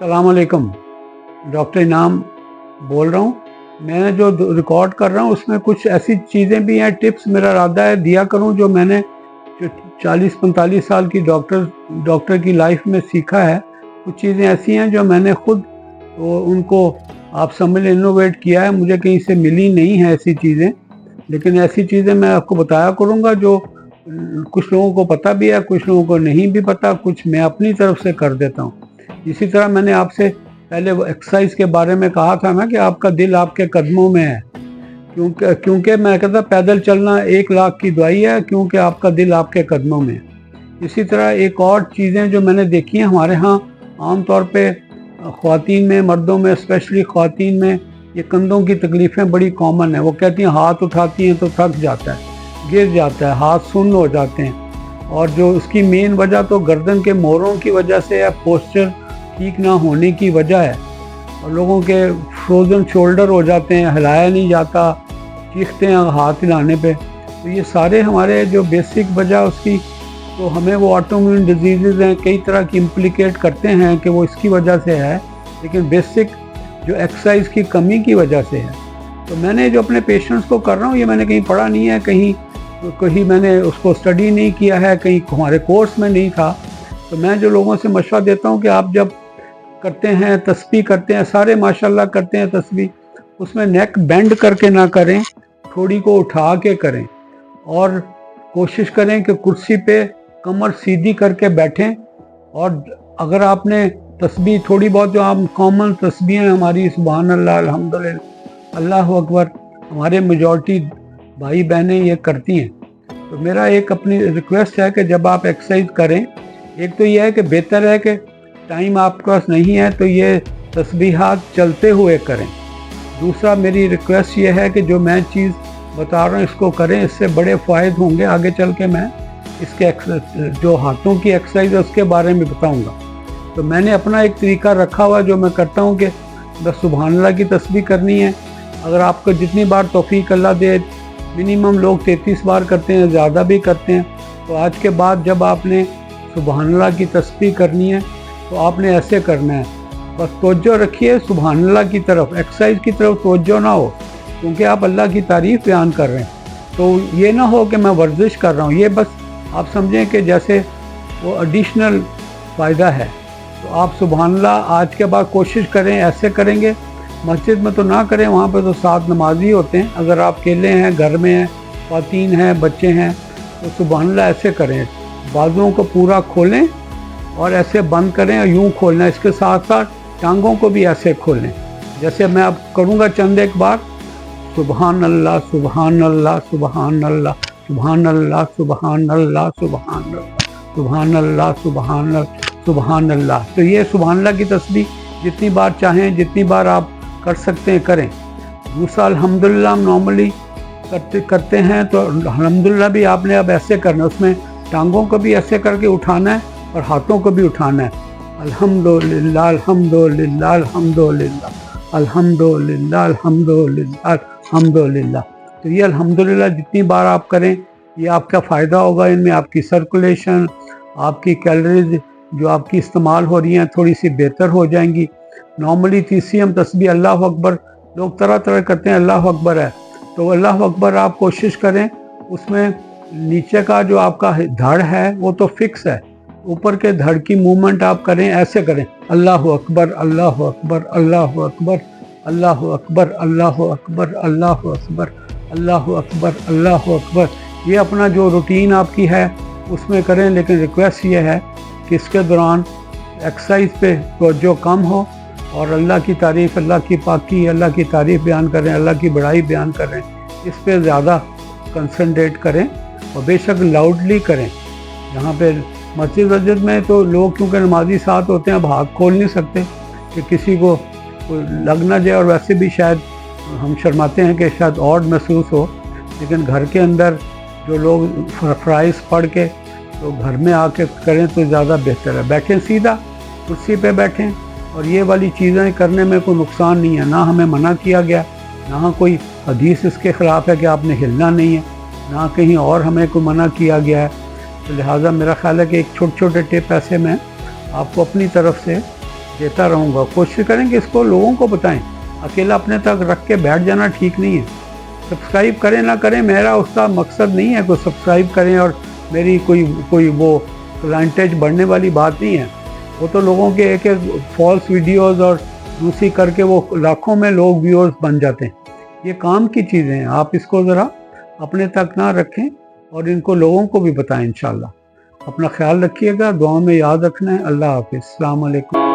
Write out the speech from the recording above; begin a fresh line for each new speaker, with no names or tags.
अस्सलाम वालेकुम। डॉक्टर इनाम बोल रहा हूँ। मैं जो रिकॉर्ड कर रहा हूँ उसमें कुछ ऐसी चीज़ें भी हैं, टिप्स मेरा इरादा है दिया करूँ जो मैंने जो 40-45 साल की डॉक्टर की लाइफ में सीखा है। कुछ चीज़ें ऐसी हैं जो मैंने खुद उनको आप समझ लें इनोवेट किया है, मुझे कहीं से मिली नहीं है ऐसी चीज़ें, लेकिन ऐसी चीज़ें मैं आपको बताया करूँगा जो कुछ लोगों को पता भी है, कुछ लोगों को नहीं भी पता, कुछ मैं अपनी तरफ से कर देता हूँ। इसी तरह मैंने आपसे पहले वो एक्सरसाइज के बारे में कहा था ना कि आपका दिल आपके कदमों में है, क्योंकि मैं कहता पैदल चलना 1 लाख की दवाई है, क्योंकि आपका दिल आपके कदमों में है। इसी तरह एक और चीज़ें जो मैंने देखी हैं हमारे यहाँ आम तौर पे ख़वातीन में, मर्दों में, स्पेशली ख़वातीन में ये कंधों की तकलीफ़ें बड़ी कॉमन है। वो कहती हैं हाथ उठाती हैं तो थक जाता है, गिर जाता है, हाथ सुन्न हो जाते हैं, और जो उसकी मेन वजह तो गर्दन के मोरों की वजह से है, पोस्चर ठीक ना होने की वजह है, और लोगों के फ्रोज़न शोल्डर हो जाते हैं, हिलाया नहीं जाता, चीखते हैं हाथ हिलाने पे। तो ये सारे हमारे जो बेसिक वजह उसकी, तो हमें वो ऑटोइम्यून डिजीज़ हैं कई तरह की इम्प्लिकेट करते हैं कि वो इसकी वजह से है, लेकिन बेसिक जो एक्सरसाइज की कमी की वजह से है। तो मैंने जो अपने पेशेंट्स को कर रहा हूँ ये मैंने कहीं पढ़ा नहीं है, कहीं मैंने उसको स्टडी नहीं किया है, कहीं हमारे कोर्स में नहीं था। तो मैं जो लोगों से मशवरा देता हूँ कि आप जब करते हैं, तस्बीह करते हैं, सारे माशाल्लाह करते हैं तस्बीह, उसमें नेक बेंड करके ना करें, थोड़ी को उठा के करें, और कोशिश करें कि कुर्सी पे कमर सीधी करके बैठें। और अगर आपने तस्बीह थोड़ी बहुत जो आप कॉमन तस्बीह हैं हमारी, सुबहान अल्लाह, अल्हम्दुलिल्लाह, अल्लाहु अकबर, हमारे मेजॉरिटी भाई बहनें ये करती हैं। तो मेरा एक अपनी रिक्वेस्ट है कि जब आप एक्सरसाइज करें, एक तो ये है कि बेहतर है कि टाइम आपके पास नहीं है तो ये तस्बीहात चलते हुए करें। दूसरा मेरी रिक्वेस्ट ये है कि जो मैं चीज़ बता रहा हूँ इसको करें, इससे बड़े फ़ायदे होंगे। आगे चल के मैं इसके जो हाथों की एक्सरसाइज है उसके बारे में बताऊँगा। तो मैंने अपना एक तरीका रखा हुआ जो मैं करता हूँ कि बस सुबहान अल्लाह की तस्बीह करनी है। अगर आपको जितनी बार तौफीक अल्लाह दे, मिनिमम लोग 33 बार करते हैं, ज़्यादा भी करते हैं। तो आज के बाद जब आपने सुबहान अल्लाह की तस्बीह करनी है तो आपने ऐसे करना है, बस तवज्जो रखिए सुबहान अल्लाह की तरफ, एक्सरसाइज की तरफ तवज्जो ना हो, क्योंकि आप अल्लाह की तारीफ़ बयान कर रहे हैं। तो ये ना हो कि मैं वर्जिश कर रहा हूँ, ये बस आप समझें कि जैसे वो एडिशनल फ़ायदा है। तो आप सुबहान अल्लाह आज के बाद कोशिश करें, ऐसे करेंगे। मस्जिद में तो ना करें, वहाँ पे तो 7 नमाजी होते हैं। अगर आप अकेले हैं, घर में हैं, ख़वातीन हैं, बच्चे हैं, तो सुबहान अल्लाह ऐसे करें, बाजुओं को पूरा खोलें और ऐसे बंद करें, और यूँ खोलना। इसके साथ साथ टांगों को भी ऐसे खोलें, जैसे मैं अब करूँगा चंद एक बार, सुबहान अल्लाह, सुबहान अल्लाह, सुबहान अल्लाह, सुबहान अल्लाह, सुबहान अल्लाह, सुबहान अल्लाह, सुबहान अल्लाह, सुबहान अल्लाह, सुबहान अल्लाह। तो ये सुबहान अल्लाह की तस्बीह जितनी बार चाहें, जितनी बार आप कर सकते हैं करें। दूसरा अल्हम्दुलिल्लाह हम नॉर्मली करते हैं, तो अल्हम्दुलिल्लाह भी आपने अब ऐसे करना है, उसमें टांगों को भी ऐसे करके उठाना है और हाथों को भी उठाना है। अल्हम्दुलिल्लाह, अल्हम्दुलिल्लाह, अल्हम्दुलिल्लाह, अल्हम्दुलिल्लाह, अल्हम्दुलिल्लाह, अल्हम्दुलिल्लाह। तो ये अल्हम्दुलिल्लाह जितनी बार आप करें ये आपका फ़ायदा होगा। इनमें आपकी सर्कुलेशन, आपकी कैलोरीज जो आपकी इस्तेमाल हो रही हैं थोड़ी सी बेहतर हो जाएंगी। नॉर्मली तीसरी हम तस्बीह अल्लाह अकबर, लोग तरह तरह करते हैं, अल्लाह अकबर है, तो अल्लाह अकबर आप कोशिश करें उसमें नीचे का जो आपका धड़ है वो तो फिक्स है, ऊपर के धड़ की मूवमेंट आप करें, ऐसे करें, अल्लाह अकबर, अल्लाह अकबर, अल्लाह अकबर, अल्लाह अकबर, अल्लाह अकबर, अल्लाह अकबर, अल्लाह अकबर, अल्लाह अकबर। ये अपना जो रूटीन आपकी है उसमें करें, लेकिन रिक्वेस्ट ये है कि इसके दौरान एक्सरसाइज पे तवज्जो कम हो और अल्लाह की तारीफ़, अल्लाह की पाकी, अल्लाह की तारीफ़ बयान करें, अल्लाह की बड़ाई बयान करें, इस पे ज़्यादा कंसंट्रेट करें, और बेशक लाउडली करें। यहाँ पे मस्जिद में तो लोग क्योंकि नमाजी साथ होते हैं, अब हाथ खोल नहीं सकते कि किसी को लग ना जाए, और वैसे भी शायद हम शर्माते हैं कि शायद ऑड महसूस हो, लेकिन घर के अंदर जो लोग फ़राइज़ पढ़ के तो घर में आके करें तो ज़्यादा बेहतर है। बैठें सीधा, कुर्सी पे बैठें, और ये वाली चीज़ें करने में कोई नुकसान नहीं है, ना हमें मना किया गया, ना कोई हदीस इसके ख़िलाफ़ है कि आपने हिलना नहीं है, ना कहीं और हमें कोई मना किया गया है। तो लिहाजा मेरा ख़्याल है कि एक छोटे छोटे टिप ऐसे मैं आपको अपनी तरफ से देता रहूँगा। कोशिश करें कि इसको लोगों को बताएं, अकेला अपने तक रख के बैठ जाना ठीक नहीं है। सब्सक्राइब करें ना करें, मेरा उसका मकसद नहीं है कि सब्सक्राइब करें और मेरी कोई वो परसेंटेज बढ़ने वाली बात नहीं है। वो तो लोगों के एक एक फॉल्स वीडियोस और दूसरी करके वो लाखों में लोग व्यूअर्स बन जाते हैं। ये काम की चीज़ें हैं, आप इसको ज़रा अपने तक ना रखें और इनको लोगों को भी बताएं इंशाल्लाह। अपना ख्याल रखिएगा, दुआ में याद रखना है। अल्लाह हाफिज़, अस्सलाम वालेकुम।